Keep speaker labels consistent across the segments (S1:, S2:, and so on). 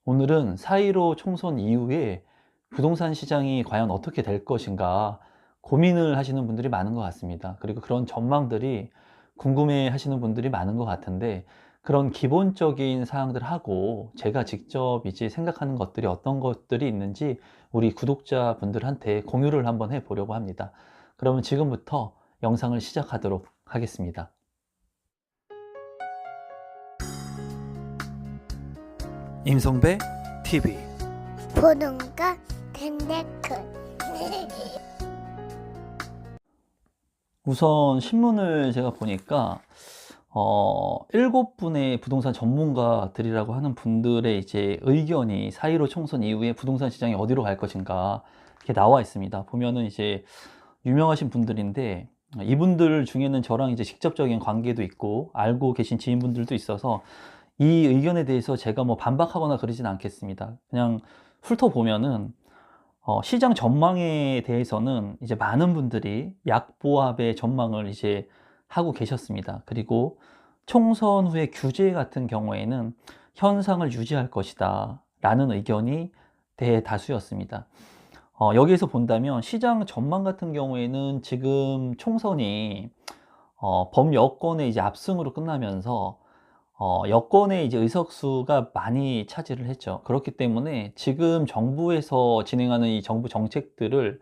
S1: 오늘은 4.15 총선 이후에 부동산 시장이 과연 어떻게 될 것인가 고민을 하시는 분들이 많은 것 같습니다. 그리고 그런 전망들이 궁금해 하시는 분들이 많은 것 같은데, 그런 기본적인 사항들하고 제가 직접 이제 생각하는 것들이 어떤 것들이 있는지 우리 구독자분들한테 공유를 한번 해 보려고 합니다. 그러면 지금부터 영상을 시작하도록 하겠습니다. 임성배 TV.
S2: 보는가 덴데크
S1: 우선 신문을 제가 보니까 7분의 부동산 전문가들이라고 하는 분들의 이제 의견이 4.15 총선 이후에 부동산 시장이 어디로 갈 것인가 이렇게 나와 있습니다. 보면은 이제 유명하신 분들인데, 이분들 중에는 저랑 이제 직접적인 관계도 있고 알고 계신 지인분들도 있어서 이 의견에 대해서 제가 뭐 반박하거나 그러진 않겠습니다. 그냥 훑어보면은 시장 전망에 대해서는 이제 많은 분들이 약보합의 전망을 이제 하고 계셨습니다. 그리고 총선 후에 규제 같은 경우에는 현상을 유지할 것이다 라는 의견이 대다수였습니다. 여기에서 본다면 시장 전망 같은 경우에는 지금 총선이 범여권의 이제 압승으로 끝나면서 여권의 이제 의석수가 많이 차지를 했죠. 그렇기 때문에 지금 정부에서 진행하는 이 정부 정책들을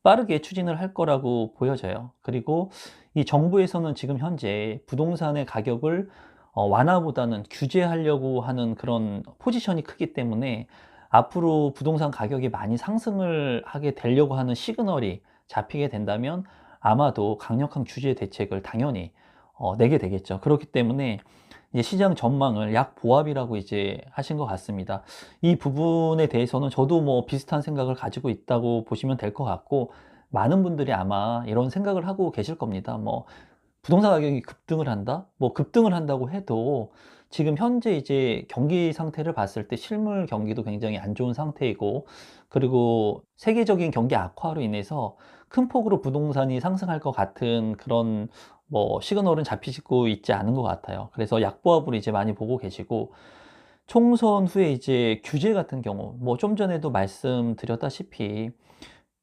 S1: 빠르게 추진을 할 거라고 보여져요. 그리고 이 정부에서는 지금 현재 부동산의 가격을 완화보다는 규제하려고 하는 그런 포지션이 크기 때문에 앞으로 부동산 가격이 많이 상승을 하게 되려고 하는 시그널이 잡히게 된다면 아마도 강력한 규제 대책을 당연히 내게 되겠죠. 그렇기 때문에 이제 시장 전망을 약보합이라고 이제 하신 것 같습니다. 이 부분에 대해서는 저도 뭐 비슷한 생각을 가지고 있다고 보시면 될 것 같고, 많은 분들이 아마 이런 생각을 하고 계실 겁니다. 뭐 부동산 가격이 급등을 한다? 뭐 급등을 한다고 해도 지금 현재 이제 경기 상태를 봤을 때 실물 경기도 굉장히 안 좋은 상태이고, 그리고 세계적인 경기 악화로 인해서 큰 폭으로 부동산이 상승할 것 같은 그런 뭐 시그널은 잡히고 있지 않은 것 같아요. 그래서 약보합으로 이제 많이 보고 계시고, 총선 후에 이제 규제 같은 경우 뭐 좀 전에도 말씀드렸다시피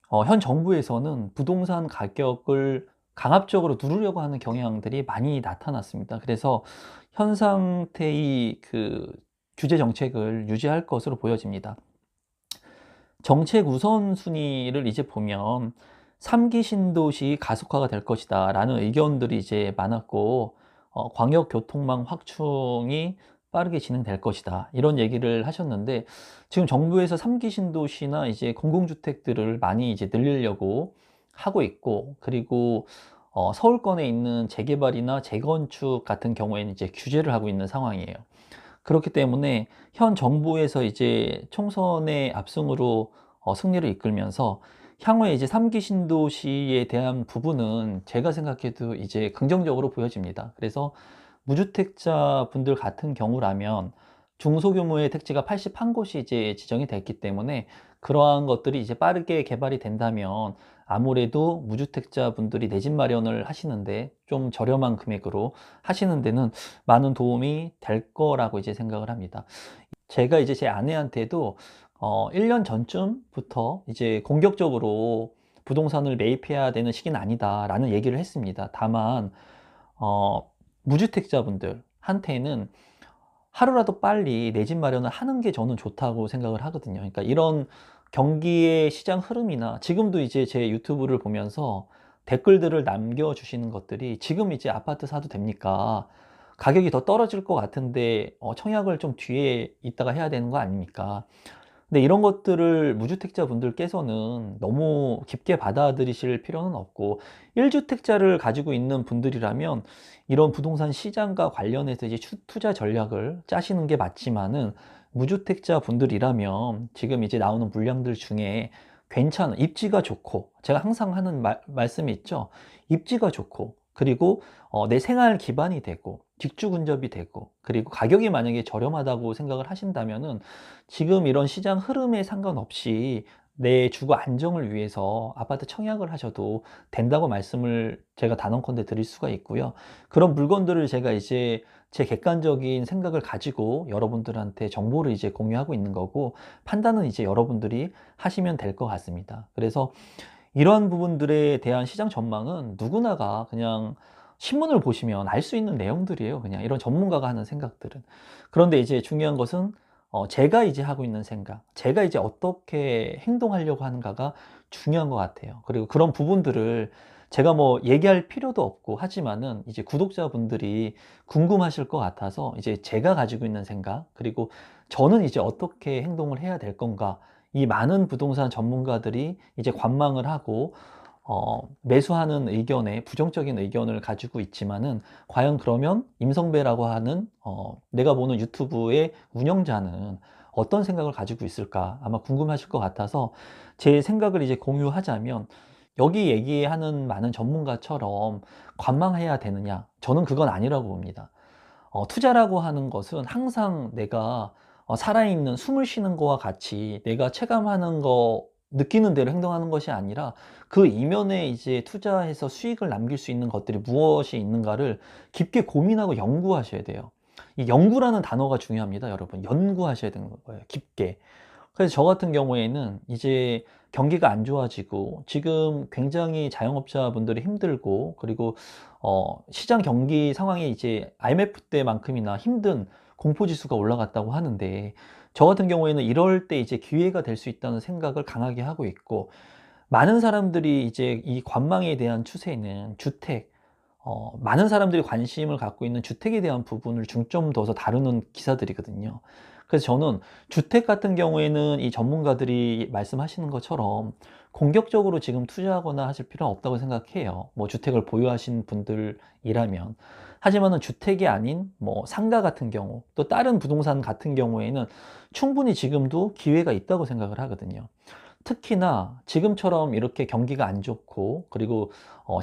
S1: 현 정부에서는 부동산 가격을 강압적으로 누르려고 하는 경향들이 많이 나타났습니다. 그래서 현 상태의 그 규제 정책을 유지할 것으로 보여집니다. 정책 우선순위를 이제 보면 3기 신도시 가속화가 될 것이다 라는 의견들이 이제 많았고, 광역교통망 확충이 빠르게 진행될 것이다 이런 얘기를 하셨는데, 지금 정부에서 3기 신도시나 이제 공공주택들을 많이 이제 늘리려고 하고 있고, 그리고 서울권에 있는 재개발이나 재건축 같은 경우에는 이제 규제를 하고 있는 상황이에요. 그렇기 때문에 현 정부에서 이제 총선의 압승으로 승리를 이끌면서 향후에 이제 3기 신도시에 대한 부분은 제가 생각해도 이제 긍정적으로 보여집니다. 그래서 무주택자 분들 같은 경우라면 중소규모의 택지가 81곳이 이제 지정이 됐기 때문에 그러한 것들이 이제 빠르게 개발이 된다면 아무래도 무주택자 분들이 내 집 마련을 하시는데 좀 저렴한 금액으로 하시는 데는 많은 도움이 될 거라고 이제 생각을 합니다. 제가 이제 제 아내한테도 1년 전쯤부터 이제 공격적으로 부동산을 매입해야 되는 시기는 아니다라는 얘기를 했습니다. 다만 무주택자분들한테는 하루라도 빨리 내 집 마련을 하는 게 저는 좋다고 생각을 하거든요. 그러니까 이런 경기의 시장 흐름이나 지금도 이제 제 유튜브를 보면서 댓글들을 남겨주시는 것들이 지금 이제 아파트 사도 됩니까? 가격이 더 떨어질 것 같은데 청약을 좀 뒤에 있다가 해야 되는 거 아닙니까? 근데 이런 것들을 무주택자 분들께서는 너무 깊게 받아들이실 필요는 없고, 1주택자를 가지고 있는 분들이라면 이런 부동산 시장과 관련해서 이제 투자 전략을 짜시는 게 맞지만은, 무주택자 분들이라면 지금 이제 나오는 물량들 중에 괜찮은 입지가 좋고, 제가 항상 하는 말씀이 있죠. 입지가 좋고, 그리고 내 생활 기반이 되고 뒷주 근접이 되고, 그리고 가격이 만약에 저렴하다고 생각을 하신다면은 지금 이런 시장 흐름에 상관없이 내 주거 안정을 위해서 아파트 청약을 하셔도 된다고 말씀을 제가 단언컨대 드릴 수가 있고요. 그런 물건들을 제가 이제 제 객관적인 생각을 가지고 여러분들한테 정보를 이제 공유하고 있는 거고, 판단은 이제 여러분들이 하시면 될 것 같습니다. 그래서 이러한 부분들에 대한 시장 전망은 누구나가 그냥 신문을 보시면 알 수 있는 내용들이에요. 그냥 이런 전문가가 하는 생각들은. 그런데 이제 중요한 것은 제가 이제 하고 있는 생각, 제가 이제 어떻게 행동하려고 하는가가 중요한 것 같아요. 그리고 그런 부분들을 제가 뭐 얘기할 필요도 없고 하지만은 이제 구독자분들이 궁금하실 것 같아서 이제 제가 가지고 있는 생각, 그리고 저는 이제 어떻게 행동을 해야 될 건가, 이 많은 부동산 전문가들이 이제 관망을 하고 매수하는 의견에 부정적인 의견을 가지고 있지만은, 과연 그러면 임성배라고 하는 내가 보는 유튜브의 운영자는 어떤 생각을 가지고 있을까 아마 궁금하실 것 같아서 제 생각을 이제 공유하자면, 여기 얘기하는 많은 전문가처럼 관망해야 되느냐, 저는 그건 아니라고 봅니다. 투자라고 하는 것은 항상 내가 살아있는 숨을 쉬는 거와 같이 내가 체감하는 거, 느끼는 대로 행동하는 것이 아니라 그 이면에 이제 투자해서 수익을 남길 수 있는 것들이 무엇이 있는가를 깊게 고민하고 연구하셔야 돼요. 이 연구라는 단어가 중요합니다, 여러분. 연구하셔야 되는 거예요, 깊게. 그래서 저 같은 경우에는 이제 경기가 안 좋아지고 지금 굉장히 자영업자분들이 힘들고, 그리고 시장 경기 상황이 이제 IMF 때만큼이나 힘든 공포지수가 올라갔다고 하는데, 저 같은 경우에는 이럴 때 이제 기회가 될 수 있다는 생각을 강하게 하고 있고, 많은 사람들이 이제 이 관망에 대한 추세는 주택, 많은 사람들이 관심을 갖고 있는 주택에 대한 부분을 중점 둬서 다루는 기사들이거든요. 그래서 저는 주택 같은 경우에는 이 전문가들이 말씀하시는 것처럼 공격적으로 지금 투자하거나 하실 필요는 없다고 생각해요. 뭐 주택을 보유하신 분들이라면. 하지만은 주택이 아닌 뭐 상가 같은 경우, 또 다른 부동산 같은 경우에는 충분히 지금도 기회가 있다고 생각을 하거든요. 특히나 지금처럼 이렇게 경기가 안 좋고, 그리고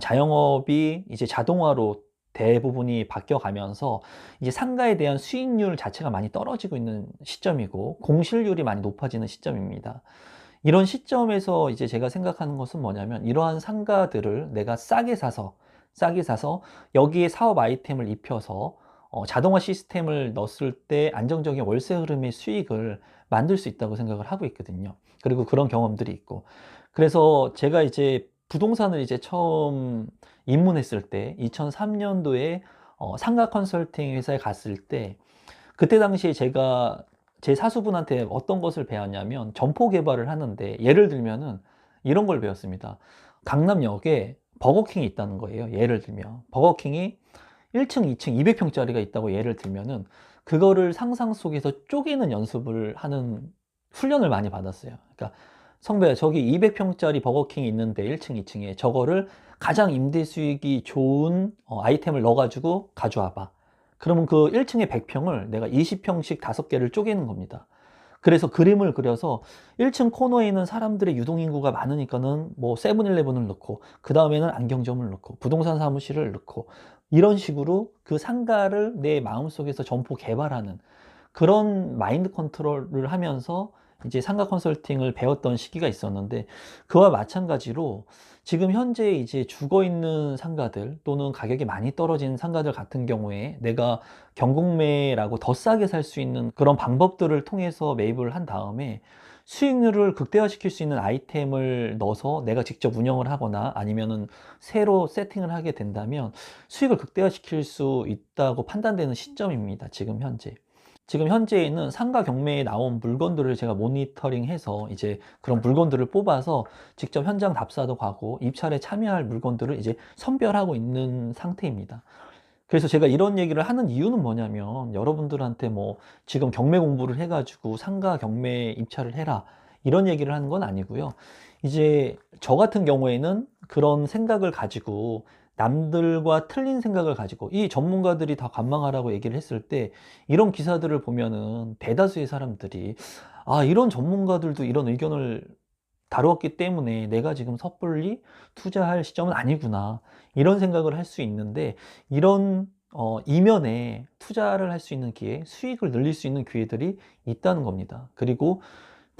S1: 자영업이 이제 자동화로 대부분이 바뀌어가면서 이제 상가에 대한 수익률 자체가 많이 떨어지고 있는 시점이고, 공실률이 많이 높아지는 시점입니다. 이런 시점에서 이제 제가 생각하는 것은 뭐냐면, 이러한 상가들을 내가 싸게 사서 여기에 사업 아이템을 입혀서 자동화 시스템을 넣었을 때 안정적인 월세 흐름의 수익을 만들 수 있다고 생각을 하고 있거든요. 그리고 그런 경험들이 있고, 그래서 제가 이제 부동산을 이제 처음 입문했을 때 2003년도에 상가 컨설팅 회사에 갔을 때, 그때 당시에 제가 제 사수분한테 어떤 것을 배웠냐면, 점포 개발을 하는데 예를 들면은 이런 걸 배웠습니다. 강남역에 버거킹이 있다는 거예요. 예를 들면 버거킹이 1층, 2층 200평짜리가 있다고 예를 들면은, 그거를 상상 속에서 쪼개는 연습을 하는 훈련을 많이 받았어요. 그러니까 성배야, 저기 200평짜리 버거킹이 있는데 1층, 2층에 저거를 가장 임대 수익이 좋은 아이템을 넣어가지고 가져와 봐. 그러면 그 1층에 100평을 내가 20평씩 5개를 쪼개는 겁니다. 그래서 그림을 그려서 1층 코너에 있는 사람들의 유동인구가 많으니까는 뭐 세븐일레븐을 넣고, 그 다음에는 안경점을 넣고, 부동산 사무실을 넣고, 이런 식으로 그 상가를 내 마음속에서 점포 개발하는 그런 마인드 컨트롤을 하면서 이제 상가 컨설팅을 배웠던 시기가 있었는데, 그와 마찬가지로 지금 현재 이제 죽어 있는 상가들 또는 가격이 많이 떨어진 상가들 같은 경우에 내가 경공매라고 더 싸게 살 수 있는 그런 방법들을 통해서 매입을 한 다음에 수익률을 극대화시킬 수 있는 아이템을 넣어서 내가 직접 운영을 하거나 아니면은 새로 세팅을 하게 된다면 수익을 극대화시킬 수 있다고 판단되는 시점입니다. 지금 현재에는 상가 경매에 나온 물건들을 제가 모니터링해서 이제 그런 물건들을 뽑아서 직접 현장 답사도 가고 입찰에 참여할 물건들을 이제 선별하고 있는 상태입니다. 그래서 제가 이런 얘기를 하는 이유는 뭐냐면, 여러분들한테 뭐 지금 경매 공부를 해가지고 상가 경매 입찰을 해라 이런 얘기를 하는 건 아니고요. 이제 저 같은 경우에는 그런 생각을 가지고, 남들과 틀린 생각을 가지고 이 전문가들이 다 관망하라고 얘기를 했을 때, 이런 기사들을 보면은 대다수의 사람들이 이런 전문가들도 이런 의견을 다루었기 때문에 내가 지금 섣불리 투자할 시점은 아니구나, 이런 생각을 할 수 있는데, 이런 이면에 투자를 할 수 있는 기회, 수익을 늘릴 수 있는 기회들이 있다는 겁니다. 그리고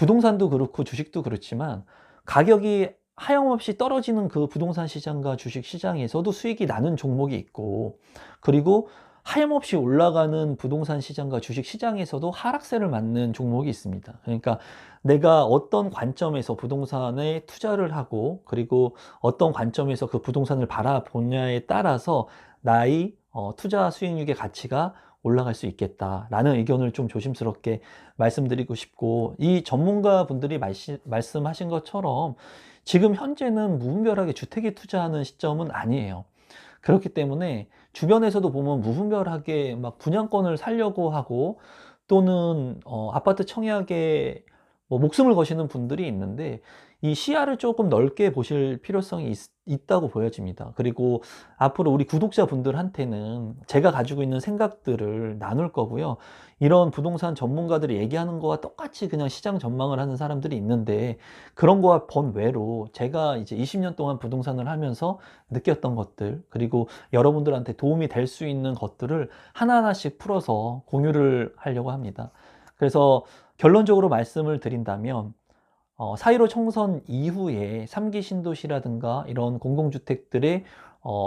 S1: 부동산도 그렇고 주식도 그렇지만 가격이 하염없이 떨어지는 그 부동산 시장과 주식 시장에서도 수익이 나는 종목이 있고, 그리고 하염없이 올라가는 부동산 시장과 주식 시장에서도 하락세를 맞는 종목이 있습니다. 그러니까 내가 어떤 관점에서 부동산에 투자를 하고, 그리고 어떤 관점에서 그 부동산을 바라보냐에 따라서 나의 투자 수익률의 가치가 올라갈 수 있겠다라는 의견을 좀 조심스럽게 말씀드리고 싶고, 이 전문가 분들이 말씀하신 것처럼 지금 현재는 무분별하게 주택에 투자하는 시점은 아니에요. 그렇기 때문에 주변에서도 보면 무분별하게 막 분양권을 사려고 하고, 또는 아파트 청약에 뭐 목숨을 거시는 분들이 있는데, 이 시야를 조금 넓게 보실 필요성이 있다고 보여집니다. 그리고 앞으로 우리 구독자분들한테는 제가 가지고 있는 생각들을 나눌 거고요. 이런 부동산 전문가들이 얘기하는 거와 똑같이 그냥 시장 전망을 하는 사람들이 있는데, 그런 거와 번외로 제가 이제 20년 동안 부동산을 하면서 느꼈던 것들, 그리고 여러분들한테 도움이 될 수 있는 것들을 하나하나씩 풀어서 공유를 하려고 합니다. 그래서 결론적으로 말씀을 드린다면, 4.15 총선 이후에 3기 신도시라든가 이런 공공주택들의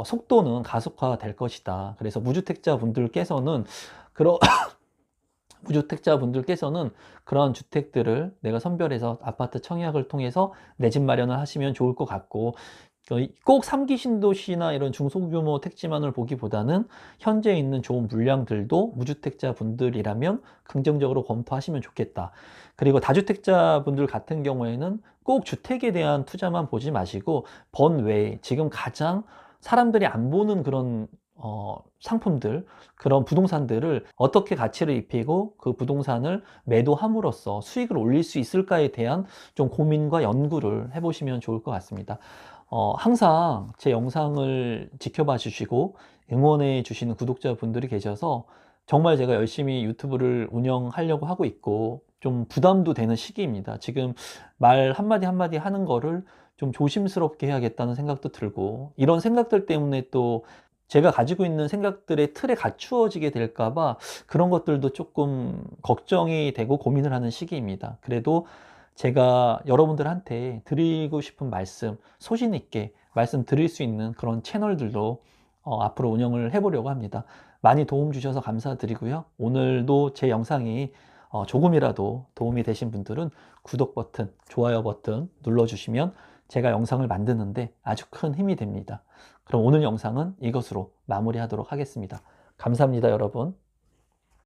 S1: 속도는 가속화될 것이다. 그래서 무주택자분들께서는 그런 주택들을 내가 선별해서 아파트 청약을 통해서 내 집 마련을 하시면 좋을 것 같고, 꼭 3기 신도시나 이런 중소규모 택지만을 보기보다는 현재 있는 좋은 물량들도 무주택자 분들이라면 긍정적으로 검토하시면 좋겠다. 그리고 다주택자 분들 같은 경우에는 꼭 주택에 대한 투자만 보지 마시고, 번외에 지금 가장 사람들이 안 보는 그런 상품들, 그런 부동산들을 어떻게 가치를 입히고 그 부동산을 매도함으로써 수익을 올릴 수 있을까에 대한 좀 고민과 연구를 해보시면 좋을 것 같습니다. 항상 제 영상을 지켜봐 주시고 응원해 주시는 구독자분들이 계셔서 정말 제가 열심히 유튜브를 운영하려고 하고 있고, 좀 부담도 되는 시기입니다. 지금 말 한마디 한마디 하는 거를 좀 조심스럽게 해야겠다는 생각도 들고, 이런 생각들 때문에 또 제가 가지고 있는 생각들의 틀에 갖추어지게 될까봐 그런 것들도 조금 걱정이 되고 고민을 하는 시기입니다. 그래도 제가 여러분들한테 드리고 싶은 말씀, 소신 있게 말씀드릴 수 있는 그런 채널들도 앞으로 운영을 해보려고 합니다. 많이 도움 주셔서 감사드리고요. 오늘도 제 영상이 조금이라도 도움이 되신 분들은 구독 버튼, 좋아요 버튼 눌러주시면 제가 영상을 만드는데 아주 큰 힘이 됩니다. 그럼 오늘 영상은 이것으로 마무리하도록 하겠습니다. 감사합니다, 여러분.